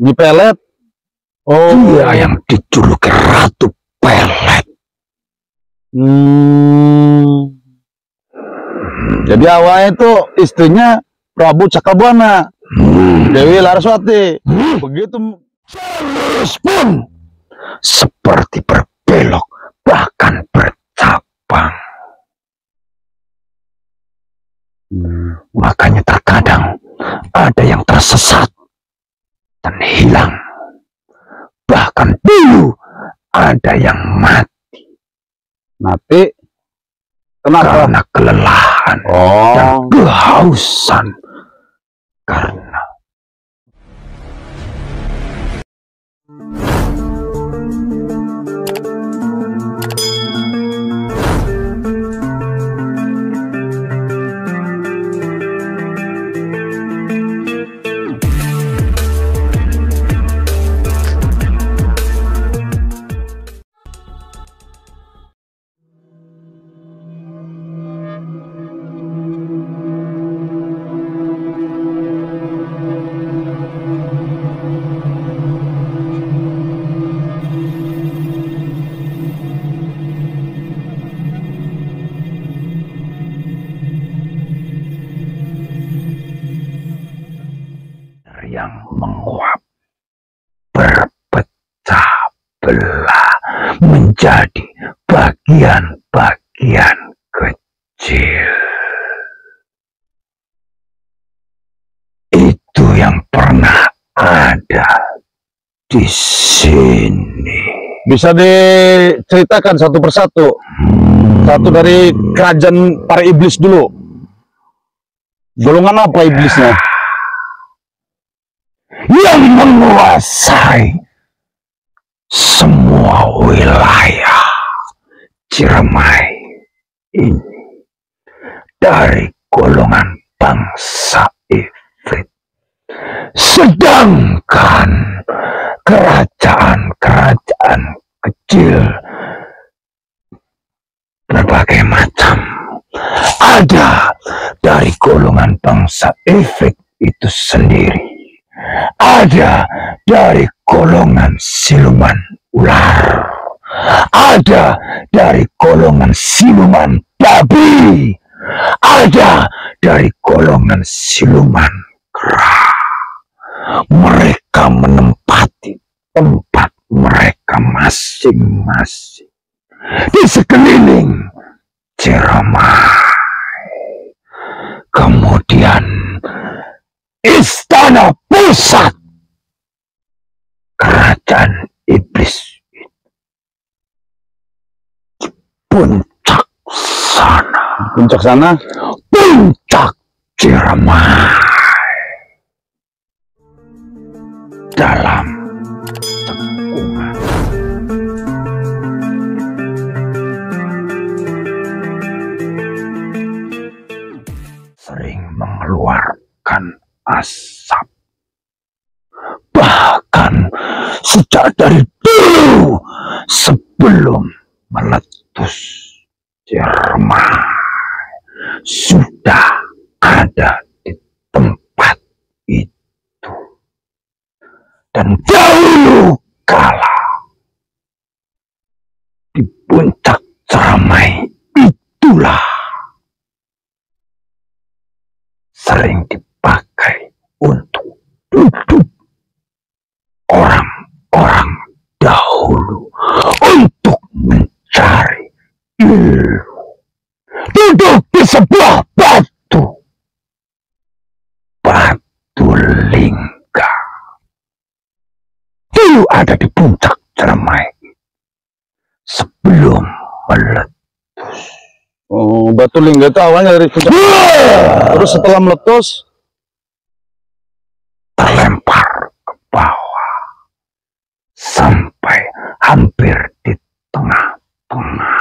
Di pelet. Oh, Dia yang dijuluki Ratu Pelet. Jadi awalnya itu istrinya Prabu Cakrabuana, Dewi Laraswati. Begitu Terus pun seperti berbelok, bahkan bercabang. Makanya terkadang ada yang tersesat dan hilang. Bahkan dulu ada yang mati kenapa? karena kelelahan dan kehausan. Karena yang menguap berpecah belah menjadi bagian-bagian kecil. Itu yang pernah ada di sini. Bisa diceritakan satu persatu. Satu dari kerajaan para iblis dulu. Golongan apa iblisnya? Yang menguasai semua wilayah Ciremai ini dari golongan bangsa Ifrit. Sedangkan kerajaan-kerajaan kecil berbagai macam ada dari golongan bangsa Ifrit itu sendiri. Ada dari golongan siluman ular. Ada dari golongan siluman babi. Ada dari golongan siluman kera. Mereka menempati tempat mereka masing-masing di sekeliling Ciremai. Kemudian istana pusat kerajaan iblis di puncak sana. Puncak sana? Puncak Ciremai. Dalam cekungan. Sering mengeluarkan asap. Bahkan sejak dari dulu sebelum meletus Ciremai sudah ada di tempat itu. Dan dahulu kala di puncak Ciremai itulah sering dipakai untuk duduk orang-orang dahulu untuk mencari ilmu. Duduk di sebuah batu lingga. Dulu ada di puncak Ciremai sebelum meletus. Oh, batu lingga itu awalnya dari puncak. Terus setelah meletus terlempar ke bawah sampai hampir di tengah-tengah.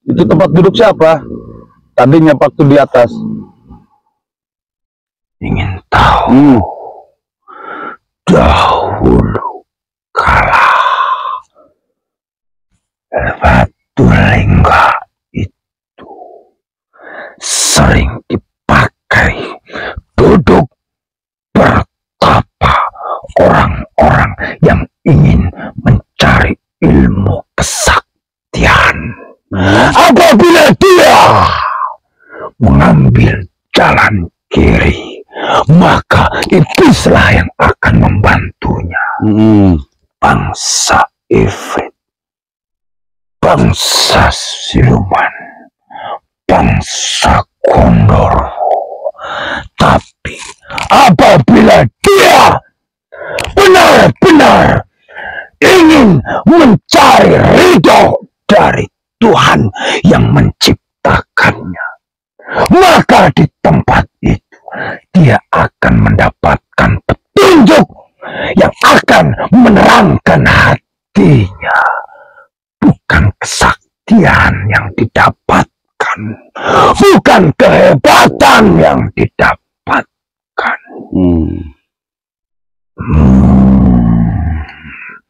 Itu tempat duduk siapa? Tadinya waktu di atas. Ingin tahu? Dahulu kala batu lingga itu sering dipakai duduk bertapa orang-orang yang ingin mencari ilmu kesaktian. Apabila dia mengambil jalan kiri, maka iblislah yang akan membantunya. Bangsa Ifrit, bangsa siluman, bangsa Gondorwo. Tapi apabila dia benar-benar ingin mencari ridho dari Tuhan yang menciptakannya, maka di tempat itu dia akan mendapatkan petunjuk yang akan menerangkan hatinya, bukan kesaktian yang didapatkan, bukan kehebatan yang didapatkan.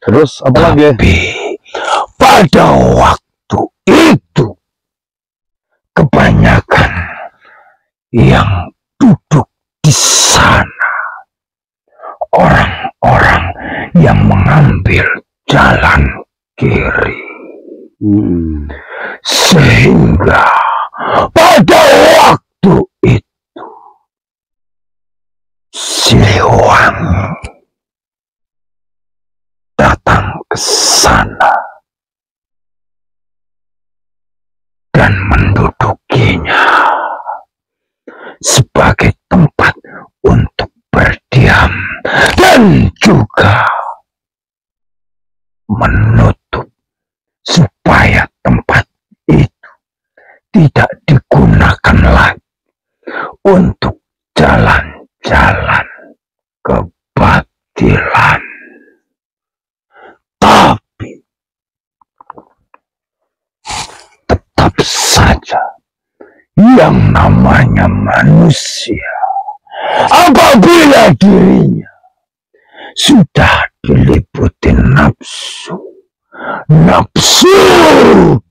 Terus apa lagi? Tapi pada waktu itu kebanyakan yang duduk di sana orang-orang yang mengambil jalan kiri. Sehingga pada waktu itu Siliwangi datang ke sana dan mendudukinya sebagai tempat untuk berdiam dan juga menutup supaya tempat itu tidak digunakan lagi untuk jalan-jalan kebatilan. Tapi tetap saja yang namanya manusia, apabila dirinya sudah diliputi nafsu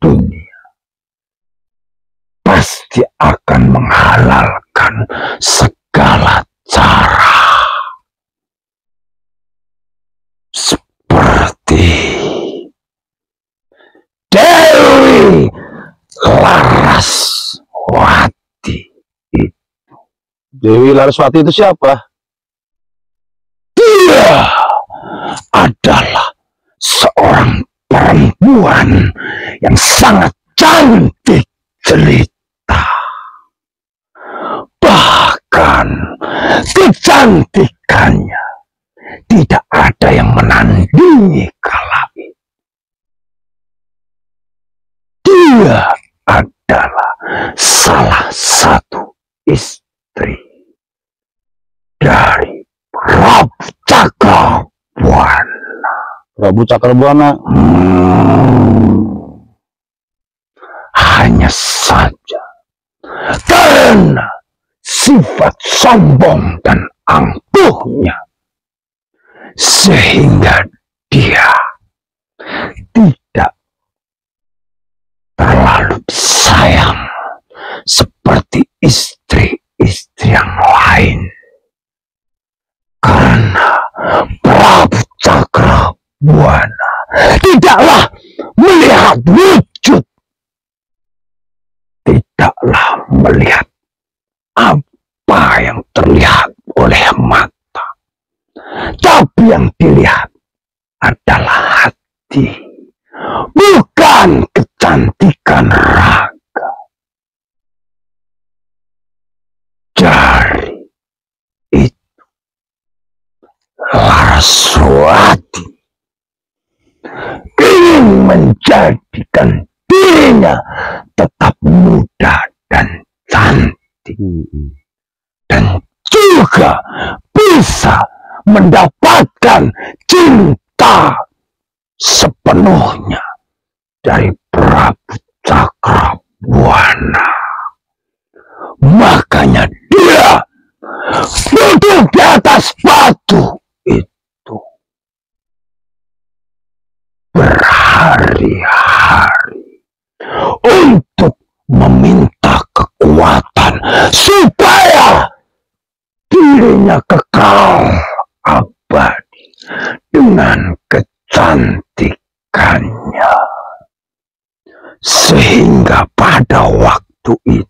dunia, pasti akan menghalalkan segala cara. Seperti Dewi Laraswati itu. Dewi Laraswati itu siapa? Dia adalah seorang perempuan yang sangat cantik jelita. Bahkan kecantikannya tidak ada yang menandingi kala itu. Dia adalah salah satu istri dari Prabu Cakrabuana. Prabu Cakrabuana. Hanya saja karena sifat sombong dan angkuhnya, sehingga dia tidak terlalu sayang seperti istri-istri yang lain. Karena Prabu Cakrabuana tidaklah melihat wujud, tidaklah melihat apa yang terlihat oleh mata, tapi yang dilihat adalah hati, bukan kecantikan raga. Dari itu Laraswati ingin menjadikan dirinya tetap muda dan cantik, dan juga bisa mendapatkan cinta sepenuhnya dari Prabu Cakrabuana. Makanya dia duduk di atas batu itu berhari-hari untuk meminta kekuatan supaya dirinya kekal abadi dengan kecantikannya. Sehingga pada waktu itu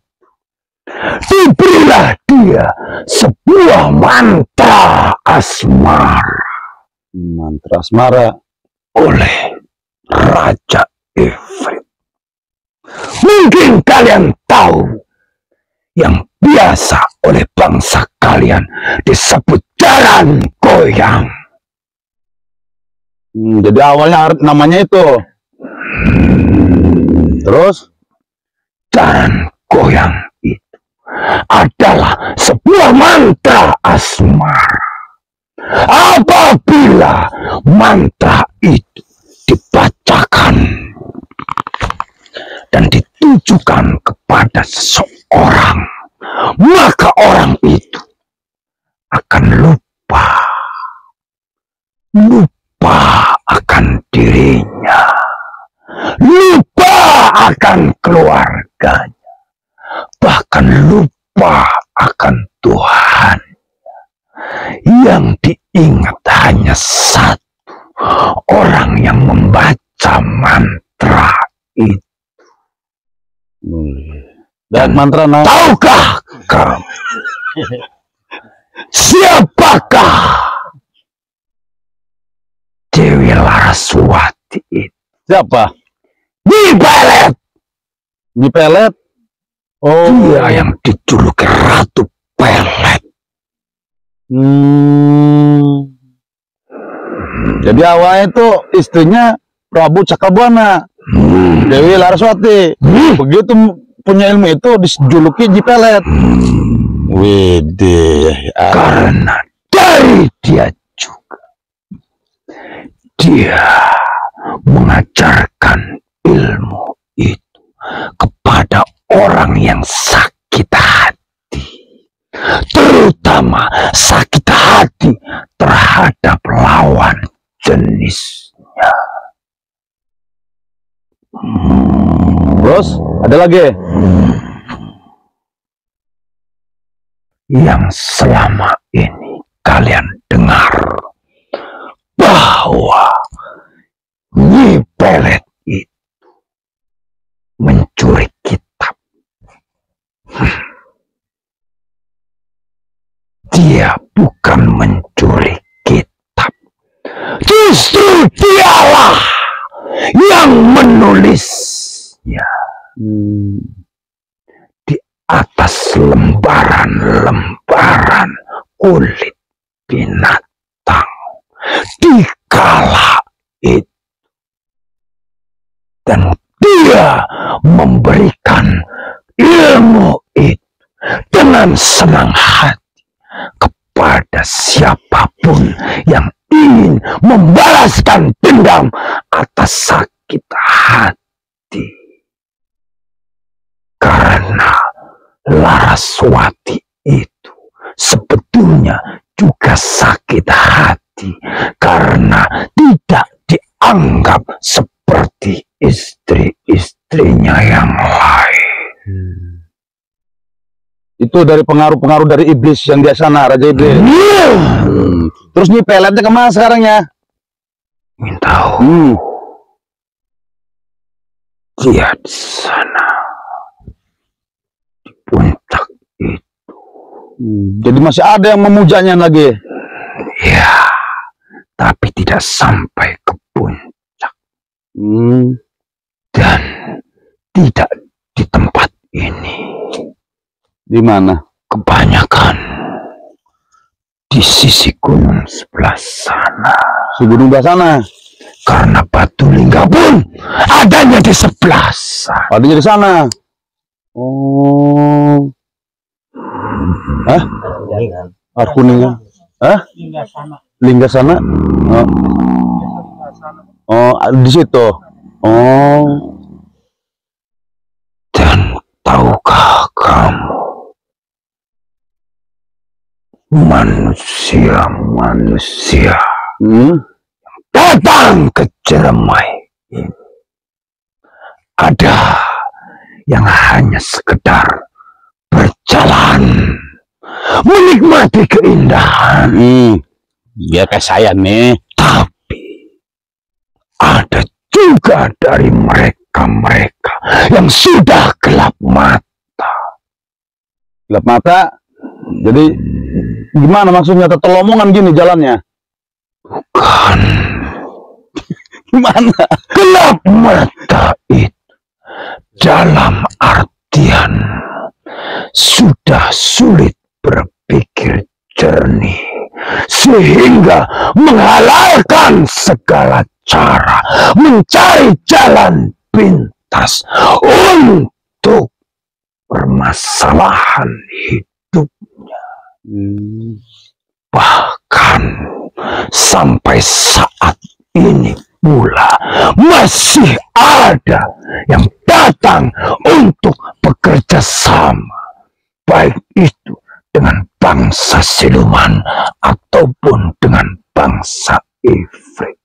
diberilah dia sebuah mantra asmara. Mantra asmara Oleh Raja Ifrit. Mungkin kalian tahu yang biasa oleh bangsa kalian disebut jalan goyang. Jadi awalnya namanya itu. Terus Jalan goyang itu adalah sebuah mantra asmara. Apabila mantra itu dibacakan dan ditujukan kepada seseorang, maka orang itu akan lupa akan dirinya, lupa akan keluarganya, bahkan lupa akan Tuhan. Yang diingat hanya satu orang yang membaca mantra itu. dan mantra Tahukah kamu siapakah Dewi Laraswati itu? siapa? Nyi Pelet. Nyi Pelet. Oh, Dia yang dijuluki Ratu Pelet. Jadi awalnya itu istrinya Prabu Cakrabuana, Dewi Laraswati. Begitu punya ilmu itu dijuluki Nyi Pelet. Widih. Karena dari dia juga dia mengajarkan ilmu itu kepada orang yang sakit hati, terutama sakit hati terhadap lawan jenisnya. Terus ada lagi yang selama ini kalian dengar bahwa Nyi Pelet itu mencuri kitab. Dia bukan mencuri kitab, justru dialah yang menulisnya di atas lembaran-lembaran kulit binatang di kala itu. Dan dia memberikan ilmu itu dengan senang hati kepada siapapun yang ingin membalaskan dendam atas sakit hati. Karena Laraswati itu sebetulnya juga sakit hati karena tidak dianggap seperti istri-istrinya yang lain. itu dari pengaruh-pengaruh dari iblis yang di sana, Raja Iblis. Terus Nyi Peletnya kemana sekarangnya? Tahu dia di sana di puncak itu. Jadi masih ada yang memujanya lagi. Ya, tapi tidak sampai ke puncak. Dan tidak di tempat ini. Di mana? Kebanyakan di sisi gunung sebelah sana. Si gunung sebelah sana. Karena batu lingga pun adanya di sebelah sana. Adanya di sana. Oh. Hah? Aku nih. Hah? Lingga sana. Oh, di situ. Oh. Dan tahukah kamu, manusia-manusia datang ke Ciremai ini ada yang hanya sekedar berjalan menikmati keindahan. Biar kayak saya nih. Tapi ada juga dari mereka-mereka yang sudah gelap mata. Gelap mata. Jadi gimana maksudnya? Terlomongan gini jalannya? Bukan. Gimana? Gelap mata itu dalam artian sudah sulit berpikir jernih, sehingga menghalalkan segala cara mencari jalan pintas untuk permasalahan hidupnya. Bahkan sampai saat ini pula masih ada yang datang untuk bekerja sama, baik itu dengan bangsa siluman ataupun dengan bangsa ifrit.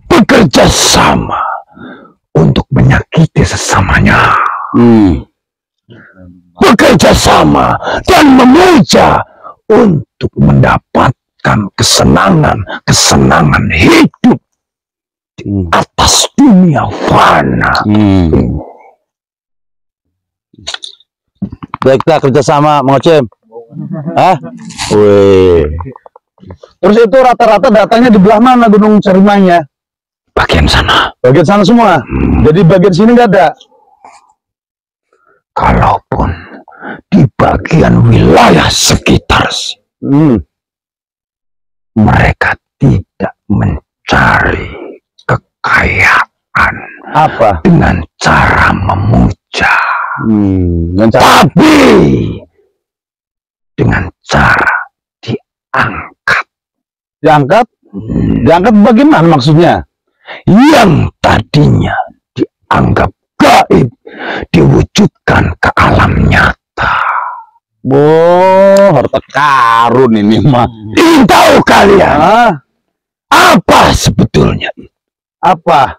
Bekerja sama untuk menyakiti sesamanya. Bekerja sama dan memuja untuk mendapatkan kesenangan hidup di atas dunia fana. Baiklah, kerjasama, Mang Ocem. Hah? Wih. Terus itu rata-rata datanya di belah mana Gunung Cerimanya? Bagian sana. Bagian sana semua? Jadi bagian sini nggak ada? Kalaupun di bagian wilayah sekitar, mereka tidak mencari kekayaan. Apa? Dengan cara memuja. Tapi dengan cara diangkat. Diangkat? Diangkat bagaimana maksudnya? Yang tadinya dianggap gaib diwujudkan ke alam nyata. Harta karun ini mah. Ingin tahu kalian apa sebetulnya itu? Apa?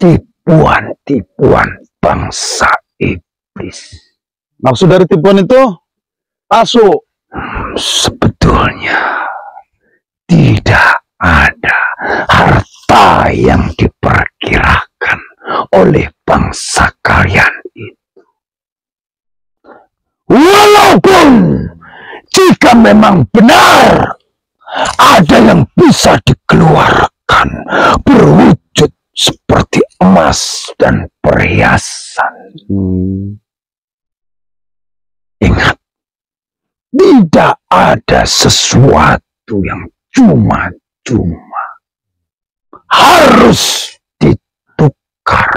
Tipuan-tipuan bangsa iblis. Maksud dari tipuan itu palsu. Sebetulnya tidak ada harta yang diperkirakan oleh bangsa kalian itu. Walaupun jika memang benar ada yang bisa dikeluarkan berwujud seperti emas dan perhiasan. Ingat, tidak ada sesuatu yang cuma-cuma. Harus ditukar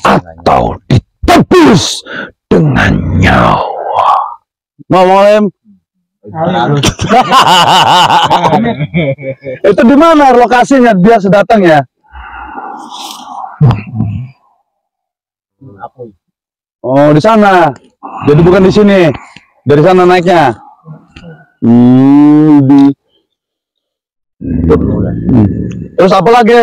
atau ditebus dengan nyawa. Ngomong itu di mana lokasinya dia sedatang ya? Oh, di sana. Jadi bukan di sini. Dari sana naiknya. Terus apa lagi?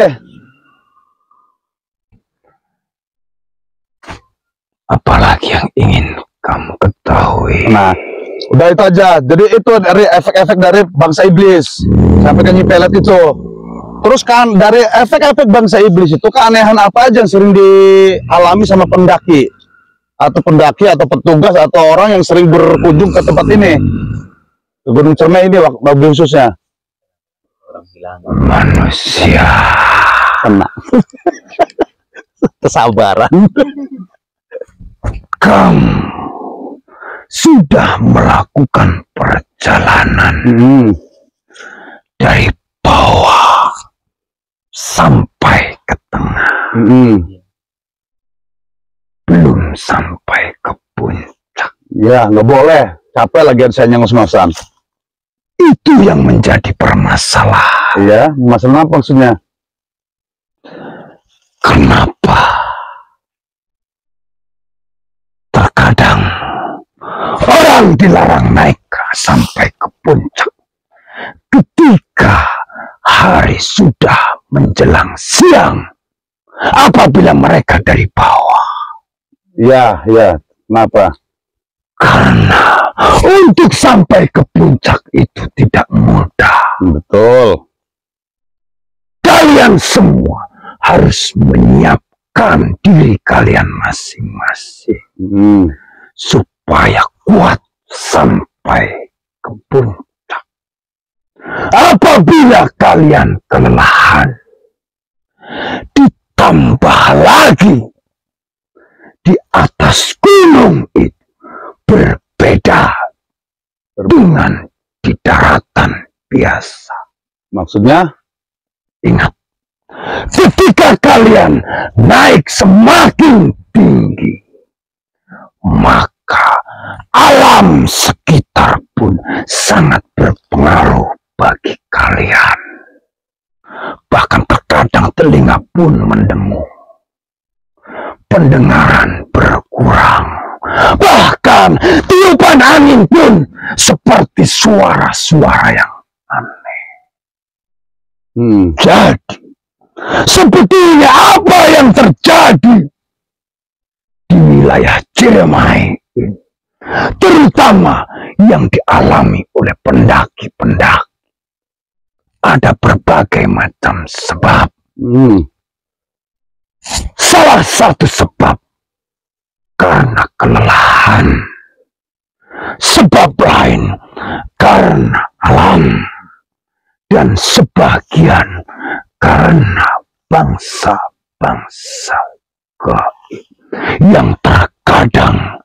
Apalagi yang ingin kamu ketahui? Nah, udah itu aja. Jadi itu dari efek-efek dari bangsa iblis sampai ke Nyi Pelet itu. Terus kan dari efek-efek bangsa iblis itu keanehan apa aja yang sering dialami sama pendaki atau petugas atau orang yang sering berkunjung ke tempat ini, ke Gunung Cermai ini waktu khususnya? Manusia kena kesabaran. Kamu sudah melakukan perjalanan dari bawah sampai ke tengah. Belum sampai ke puncak. Ya, nggak boleh. Capek lagi saya ngos-ngosan. Itu yang menjadi permasalahan. Iya, masalah apa maksudnya? Kenapa terkadang orang dilarang naik sampai ke puncak ketika hari sudah menjelang siang apabila mereka dari bawah? Ya, kenapa? Karena untuk sampai ke puncak itu tidak mudah. Betul. Kalian semua harus menyiapkan diri kalian masing-masing supaya kuat sampai ke puncak. Apabila kalian kelelahan, ditambah lagi di atas gunung itu berbeda dengan di daratan biasa. Maksudnya? Ingat, ketika kalian naik semakin tinggi, maka alam sekitar pun sangat berpengaruh bagi kalian. Bahkan terkadang telinga pun mendengung, pendengaran berkurang, bahkan tiupan angin pun seperti suara-suara yang aneh. Jadi, sebetulnya apa yang terjadi di wilayah Ciremai ini, terutama yang dialami oleh pendaki-pendaki, ada berbagai macam sebab. Salah satu sebab karena kelelahan, sebab lain karena alam, dan sebagian karena bangsa-bangsa gaib yang terkadang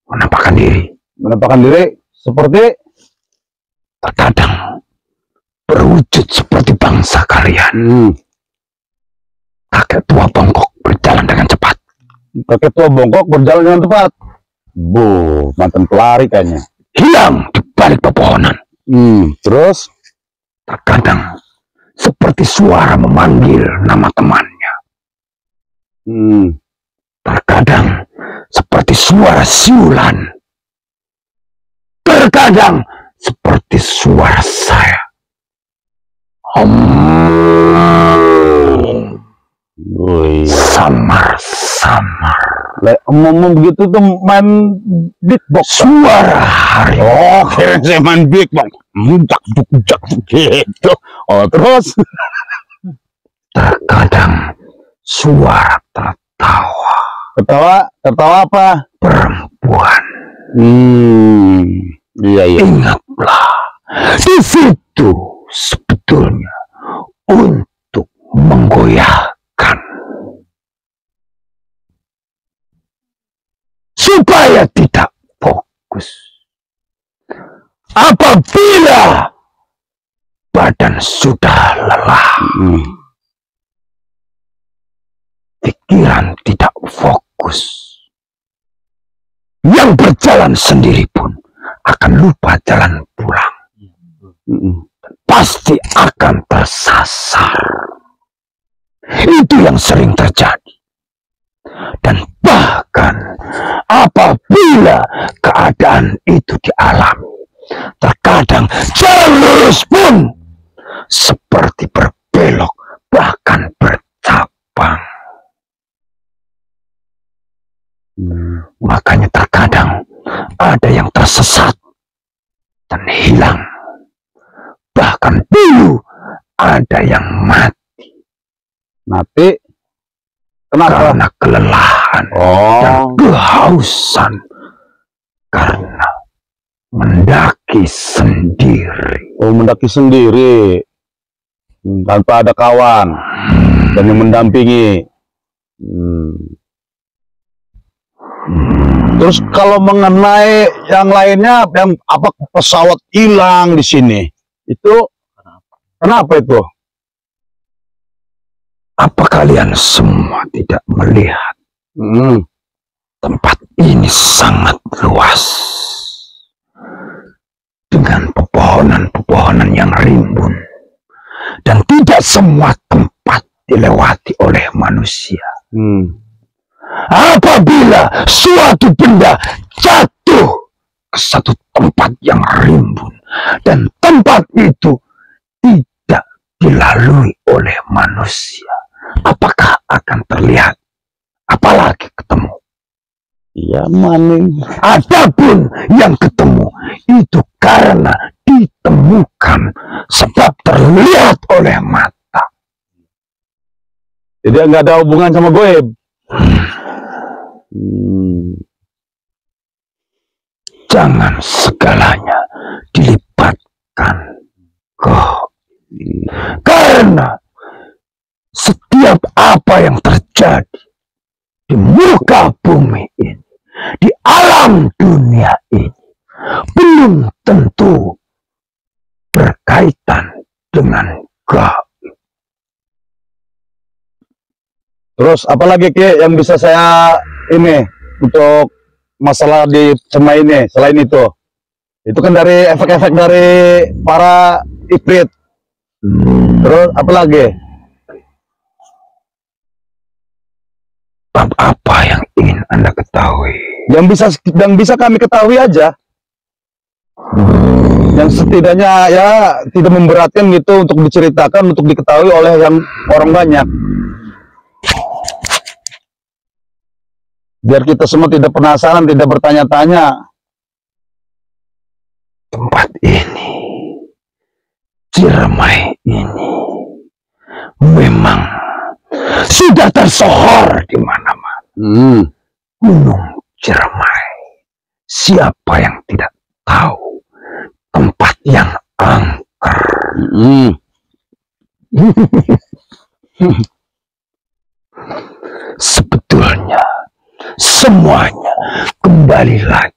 menampakkan diri seperti terkadang berwujud seperti bangsa kalian. Kakek tua bongkok berjalan dengan cepat. Kakek tua bongkok berjalan dengan cepat. Mantan pelari kayaknya. Hilang di balik pepohonan. Terus terkadang seperti suara memanggil nama temannya. Terkadang seperti suara siulan. Terkadang seperti suara saya. Samar-samar. Ngomong begitu tuh main beatbox. Suara hari. Oh, kira saya main beatbox. Jak gitu. Oh, terus terkadang suara tertawa. Tertawa apa? Perempuan. Iya. Ingatlah, di situ sebetulnya untuk menggoyahkan supaya tidak fokus. Apabila badan sudah lelah, pikiran tidak fokus. Yang berjalan sendiri pun akan lupa jalan pulang. Pasti akan tersasar. Itu yang sering terjadi. Dan bahkan apabila keadaan itu dialami, terkadang jalan lurus pun seperti berbelok, bahkan bercabang. Makanya terkadang ada yang tersesat dan hilang. Bahkan dulu ada yang mati. Kenapa? Karena kelelahan dan kehausan. Karena mendaki sendiri. Mendaki sendiri. Tanpa ada kawan dan yang mendampingi. Terus kalau mengenai yang lainnya, yang apa pesawat hilang di sini, itu kenapa itu? Apa kalian semua tidak melihat tempat ini sangat luas dengan pepohonan-pepohonan yang rimbun, dan tidak semua tempat dilewati oleh manusia. Apabila suatu benda jatuh ke satu tempat yang rimbun dan tempat itu tidak dilalui oleh manusia, apakah akan terlihat? Apalagi ke tempat Ya maning. Adapun yang ketemu itu karena ditemukan sebab terlihat oleh mata. Jadi nggak ada hubungan sama goib. Jangan segalanya dilipatkan goib. Karena setiap apa yang terjadi di muka bumi ini, di alam dunia ini, belum tentu berkaitan dengan gaib. Terus apalagi Ki yang bisa saya ini untuk masalah di semai ini selain itu? Itu kan dari efek-efek dari para ifrit. Terus apalagi? Bab apa yang ingin Anda ketahui? Yang bisa kami ketahui aja. Yang setidaknya ya tidak memberatkan gitu untuk diceritakan, untuk diketahui oleh yang orang banyak. Biar kita semua tidak penasaran, tidak bertanya-tanya. Tempat ini, Ciremai ini, memang sudah tersohor di mana-mana. Gunung Ciremai. Siapa yang tidak tahu tempat yang angker? Sebetulnya semuanya kembali lagi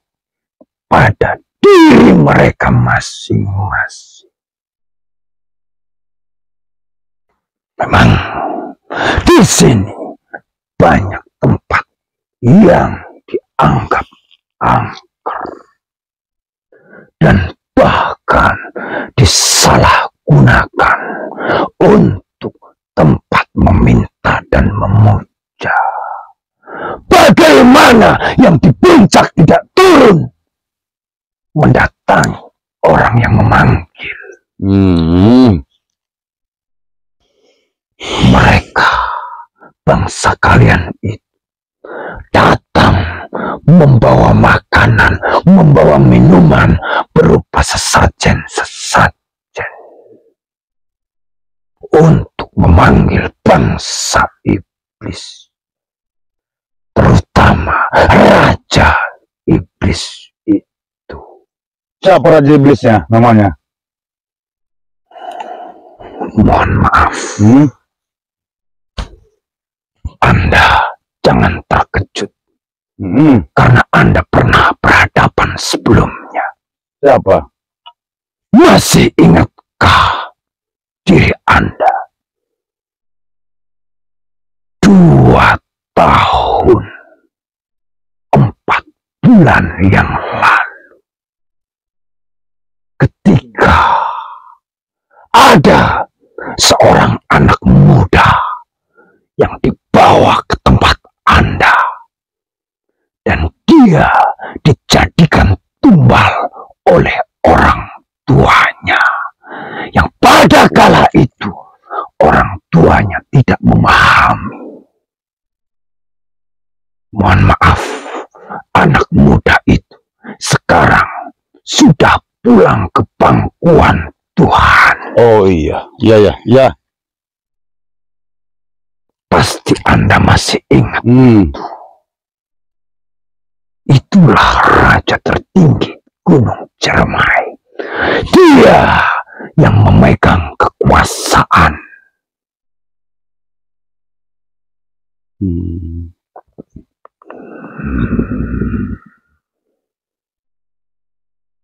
pada diri mereka masing-masing. Memang di sini banyak tempat yang dianggap angker dan bahkan disalahgunakan untuk tempat meminta dan memuja. Bagaimana yang di puncak tidak turun mendatangi orang yang memanggil? Mereka, bangsa kalian itu, datang membawa makanan, membawa minuman berupa sesajen-sesajen untuk memanggil bangsa iblis, terutama Raja Iblis itu. Siapa Raja Iblisnya namanya? Mohon maaf, Anda jangan terkejut karena Anda pernah berhadapan sebelumnya. Siapa? Masih ingatkah diri Anda 2 tahun 4 bulan yang lalu ketika ada seorang anak muda yang dibawa ke tempat Anda dan dia dijadikan tumbal oleh orang tuanya yang pada kala itu orang tuanya tidak memahami. Mohon maaf, anak muda itu sekarang sudah pulang ke pangkuan Tuhan. Oh iya, iya. Pasti Anda masih ingat. Itulah raja tertinggi Gunung Ciremai. Dia yang memegang kekuasaan.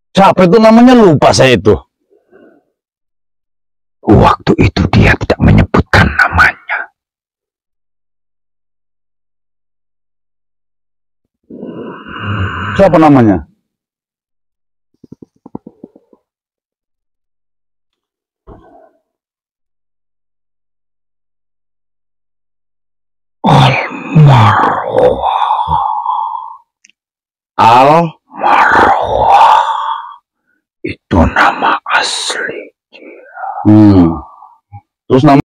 Siapa itu namanya? Lupa saya itu. Waktu itu dia tidak menyebutkan namanya. Siapa namanya? Al-Marwah. Al-Marwah. Itu nama asli dia. Terus nama